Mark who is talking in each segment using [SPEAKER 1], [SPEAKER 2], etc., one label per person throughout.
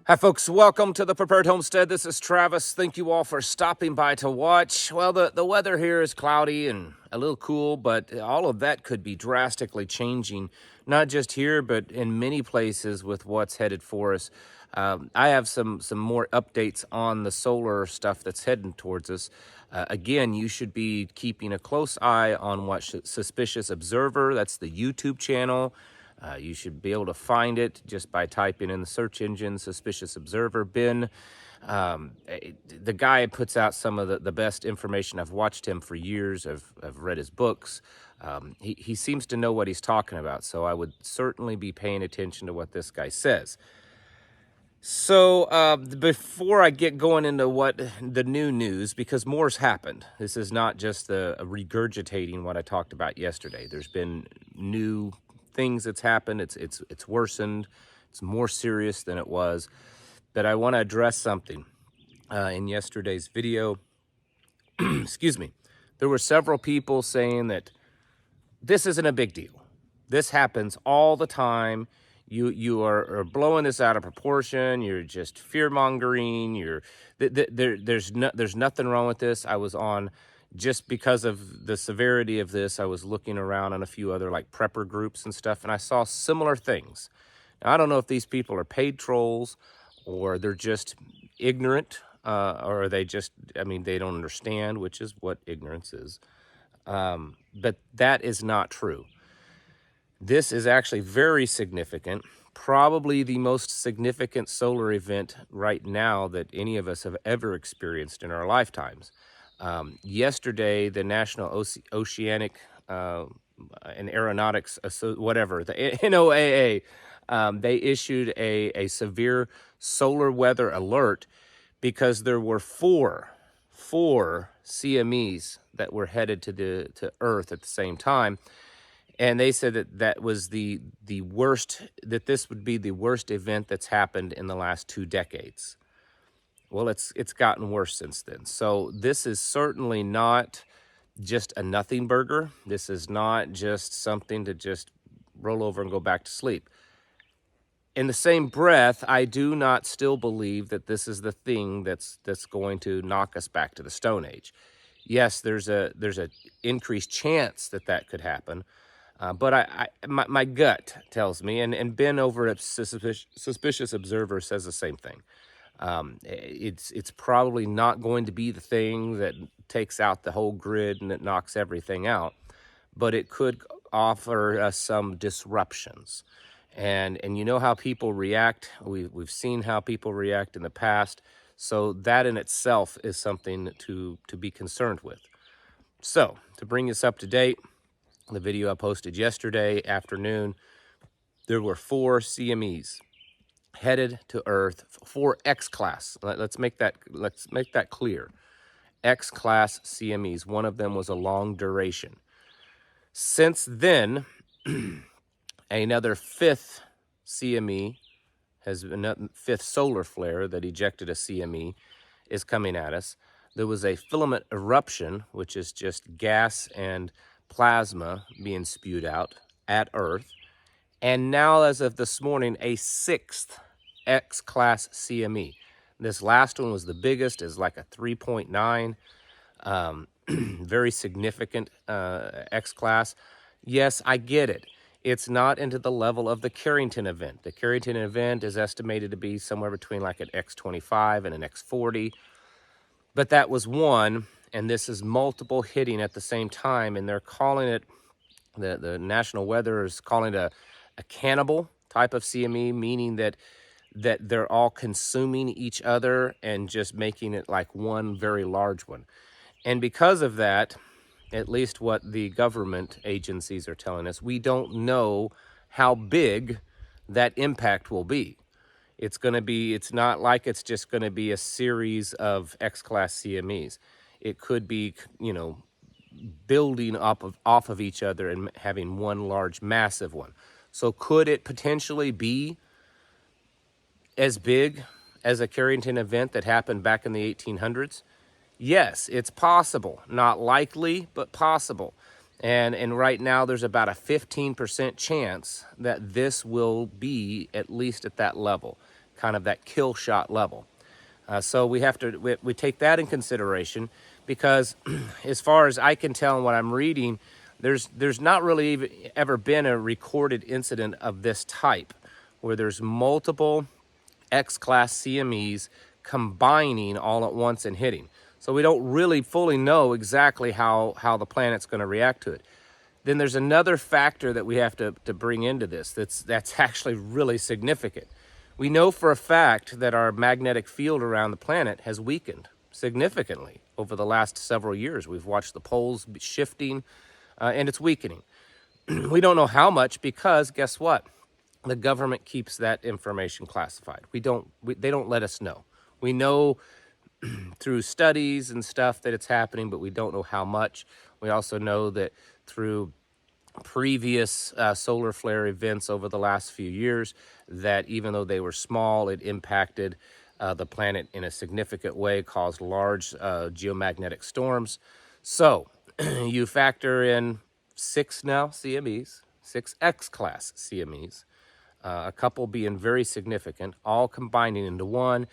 [SPEAKER 1] Hi folks, welcome to the Prepared Homestead. This is Travis. Thank you all for stopping by to watch. Well, the weather here is cloudy and a little cool, but all of that could be drastically changing, not just here, but in many places with what's headed for us. I have some more updates on the solar stuff that's heading towards us. Again, you should be keeping a close eye on what Suspicious Observer, that's the YouTube channel. You should be able to find it just by typing in the search engine, Suspicious Observer. Ben, the guy puts out some of the best information. I've watched him for years. I've read his books. He seems to know what he's talking about, so I would certainly be paying attention to what this guy says. So before I get going into what the new news, because more's happened. This is not just regurgitating what I talked about yesterday. There's been new things that's happened. It's worsened. It's more serious than it was. But I want to address something in yesterday's video. Excuse me. There were several people saying that this isn't a big deal. This happens all the time. You are blowing this out of proportion. You're just fear-mongering. There's nothing wrong with this. I was on, just because of the severity of this, I was looking around on a few other like prepper groups and stuff, and I saw similar things. Now, I don't know if these people are paid trolls or they're just ignorant, or they just, they don't understand, which is what ignorance is. But that is not true. This is actually very significant, probably the most significant solar event right now that any of us have ever experienced in our lifetimes. Yesterday, the National Oceanic and Aeronautics, whatever, the NOAA, they issued a severe solar weather alert because there were four CMEs that were headed to Earth at the same time. And they said that was the worst, that this would be the worst event that's happened in the last 2 decades. Well, it's gotten worse since then. So this is certainly not just a nothing burger. This is not just something to just roll over and go back to sleep. In the same breath, I do not still believe that this is the thing that's going to knock us back to the Stone Age. Yes, there's a increased chance that could happen. But my gut tells me, and Ben over at Suspicious Observer says the same thing. It's probably not going to be the thing that takes out the whole grid and that knocks everything out, but it could offer us some disruptions. And you know how people react. We've seen how people react in the past. So that in itself is something to be concerned with. So to bring us up to date, the video I posted yesterday afternoon, there were 4 CMEs headed to Earth, 4 X-class. Let's make that clear. X-class CMEs. One of them was a long duration. Since then, another 5th CME has been, 5th solar flare that ejected a CME is coming at us. There was a filament eruption, which is just gas and plasma being spewed out at Earth. And now, as of this morning, a 6th X-class CME. This last one was the biggest, is like a 3.9, very significant X-class. Yes, I get it. It's not into the level of the Carrington event. The Carrington event is estimated to be somewhere between like an X25 and an X40. But that was one, and this is multiple hitting at the same time, and they're calling it, the National Weather is calling it a cannibal type of CME, meaning that they're all consuming each other and just making it like one very large one. And because of that, at least what the government agencies are telling us, we don't know how big that impact will be. It's not like it's just going to be a series of X-class CMEs. It could be, building off of each other and having one large, massive one. So could it potentially be as big as a Carrington event that happened back in the 1800s? Yes, it's possible. Not likely, but possible. And right now there's about a 15% chance that this will be at least at that level. kind of that kill shot level. So we have to we take that in consideration, because as far as I can tell and what I'm reading, there's not really ever been a recorded incident of this type where there's multiple X-class CMEs combining all at once and hitting. So we don't really fully know exactly how the planet's going to react to it. Then there's another factor that we have to bring into this that's actually really significant. We know for a fact that our magnetic field around the planet has weakened significantly over the last several years. We've watched the poles shifting, and it's weakening. We don't know how much, because guess what? The government keeps that information classified. They don't let us know. We know through studies and stuff that it's happening, but we don't know how much. We also know that through previous solar flare events over the last few years, that even though they were small, it impacted the planet in a significant way, caused large geomagnetic storms. So you factor in 6 now CMEs, 6 X-class CMEs, a couple being very significant, all combining into one,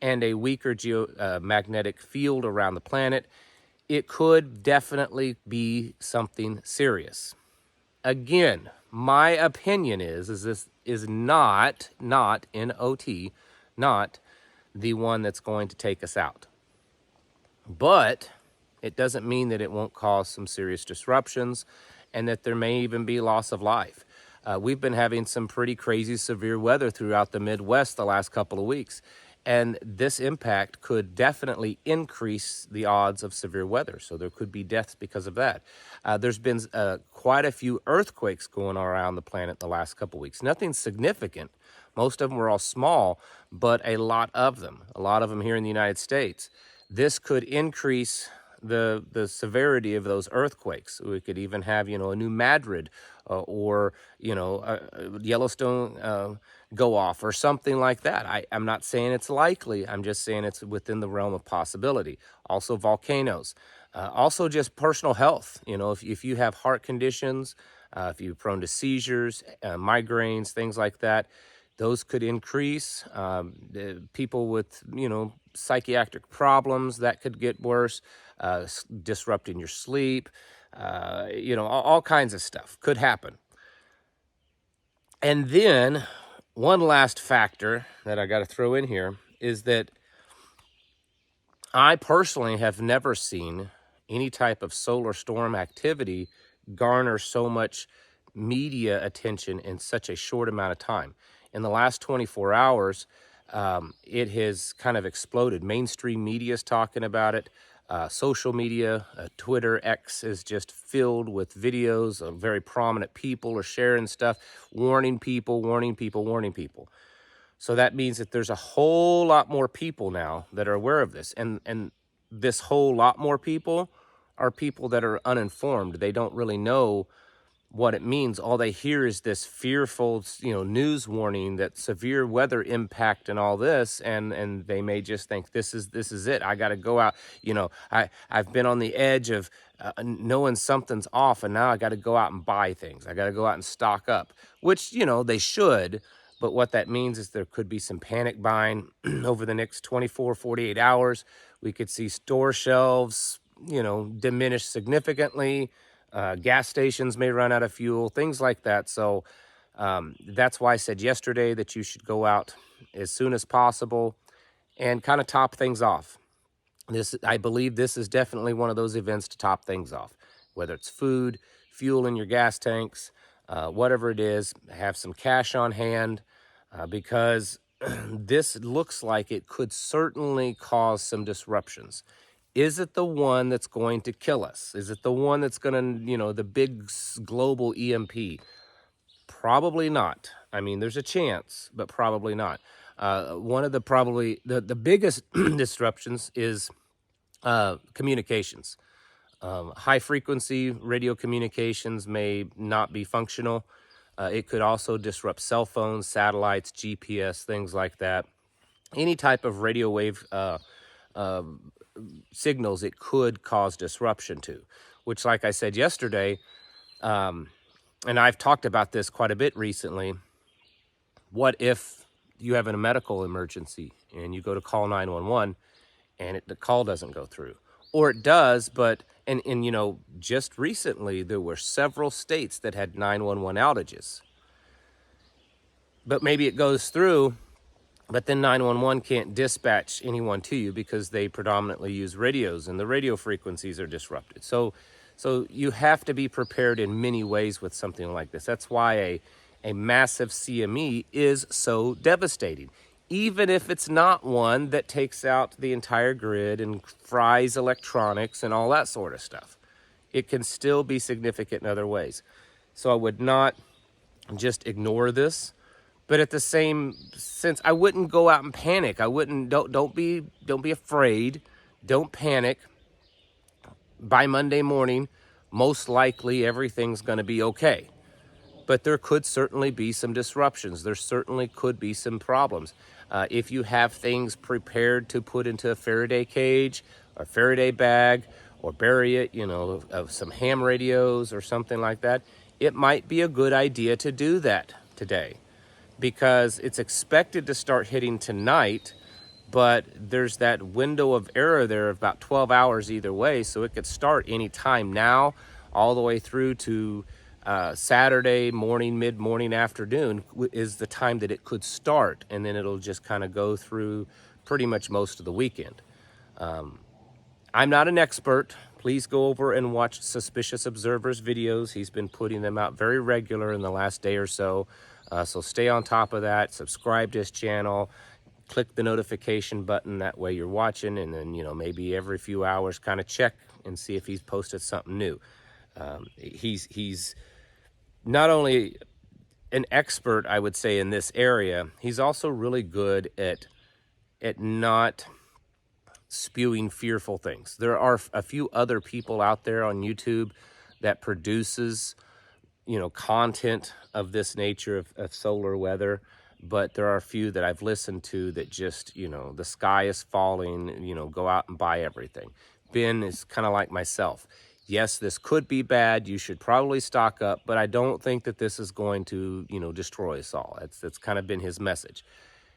[SPEAKER 1] and a weaker geomagnetic field around the planet. It could definitely be something serious. Again, my opinion is this is not N-O-T, not the one that's going to take us out. But it doesn't mean that it won't cause some serious disruptions, and that there may even be loss of life. We've been having some pretty crazy severe weather throughout the Midwest the last couple of weeks, and this impact could definitely increase the odds of severe weather. So there could be deaths because of that. There's been quite a few earthquakes going around the planet the last couple of weeks. Nothing significant. Most of them were all small, but a lot of them here in the United States. This could increase the severity of those earthquakes. We could even have, a new Madrid or, Yellowstone go off or something like that. I'm not saying it's likely. I'm just saying it's within the realm of possibility. Also volcanoes. Also just personal health. If you have heart conditions, if you're prone to seizures, migraines, things like that, those could increase. People with, psychiatric problems, that could get worse. Disrupting your sleep, all kinds of stuff could happen. And then one last factor that I got to throw in here is that I personally have never seen any type of solar storm activity garner so much media attention in such a short amount of time. In the last 24 hours, it has kind of exploded. Mainstream media is talking about it. Social media, Twitter, X is just filled with videos of very prominent people are sharing stuff, warning people. So that means that there's a whole lot more people now that are aware of this. And this whole lot more people are people that are uninformed. They don't really know what it means. All they hear is this fearful, news warning that severe weather impact and all this, and they may just think this is it. I got to go out. I've been on the edge of knowing something's off, and now I got to go out and buy things. I got to go out and stock up, which they should. But what that means is there could be some panic buying over the next 24, 48 hours. We could see store shelves, diminish significantly. Gas stations may run out of fuel, things like that. So that's why I said yesterday that you should go out as soon as possible and kind of top things off. I believe this is definitely one of those events to top things off, whether it's food, fuel in your gas tanks, whatever it is. Have some cash on hand, because this looks like it could certainly cause some disruptions. Is it the one that's going to kill us? Is it the one that's going to, the big global EMP? Probably not. I mean, there's a chance, but probably not. One of the biggest disruptions is communications. High frequency radio communications may not be functional. It could also disrupt cell phones, satellites, GPS, things like that. Any type of radio wave signals it could cause disruption to, which, like I said yesterday, and I've talked about this quite a bit recently, what if you have a medical emergency and you go to call 911 and the call doesn't go through, or it does, but and you know, just recently there were several states that had 911 outages, but maybe it goes through, but then 911 can't dispatch anyone to you because they predominantly use radios and the radio frequencies are disrupted. So you have to be prepared in many ways with something like this. That's why a massive CME is so devastating. Even if it's not one that takes out the entire grid and fries electronics and all that sort of stuff, it can still be significant in other ways. So I would not just ignore this, but at the same sense, I wouldn't go out and panic. I wouldn't. Don't be afraid. Don't panic. By Monday morning, most likely everything's going to be okay. But there could certainly be some disruptions. There certainly could be some problems. If you have things prepared to put into a Faraday cage or Faraday bag or bury it, you know, of some ham radios or something like that, it might be a good idea to do that today, because it's expected to start hitting tonight, but there's that window of error there of about 12 hours either way, so it could start any time now all the way through to Saturday morning, mid-morning, afternoon is the time that it could start, and then it'll just kind of go through pretty much most of the weekend. I'm not an expert. Please go over and watch Suspicious Observer's videos. He's been putting them out very regular in the last day or so. So stay on top of that. Subscribe to his channel. Click the notification button. That way you're watching. And then, you know, maybe every few hours kind of check and see if he's posted something new. He's not only an expert, I would say, in this area, he's also really good at not spewing fearful things. There are a few other people out there on YouTube that produces, you know, content of this nature of solar weather, but there are a few that I've listened to that just, you know, the sky is falling, you know, go out and buy everything. Ben is kind of like myself. Yes, this could be bad. You should probably stock up, but I don't think that this is going to, you know, destroy us all. That's kind of been his message.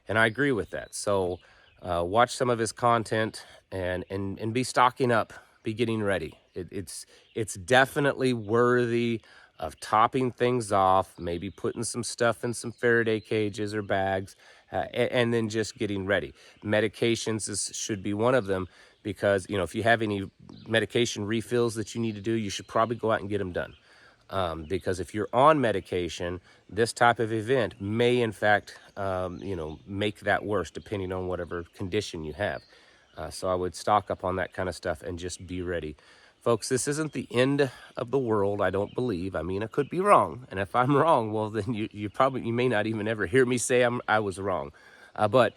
[SPEAKER 1] And I agree with that. So watch some of his content and be stocking up, be getting ready. It's definitely worthy of topping things off, maybe putting some stuff in some Faraday cages or bags, and then just getting ready. Medications should be one of them, because, you know, if you have any medication refills that you need to do, you should probably go out and get them done. Because if you're on medication, this type of event may, in fact, you know, make that worse, depending on whatever condition you have. So I would stock up on that kind of stuff and just be ready. Folks, this isn't the end of the world, I don't believe. I mean, I could be wrong. And if I'm wrong, well, then you may not even ever hear me say I was wrong. But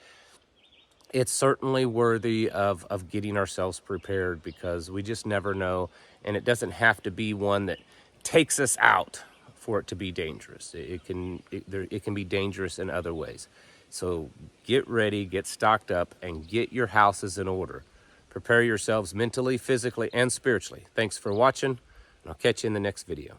[SPEAKER 1] it's certainly worthy of getting ourselves prepared, because we just never know. And it doesn't have to be one that takes us out for it to be dangerous. It can be dangerous in other ways. So get ready, get stocked up, and get your houses in order. Prepare yourselves mentally, physically, and spiritually. Thanks for watching, and I'll catch you in the next video.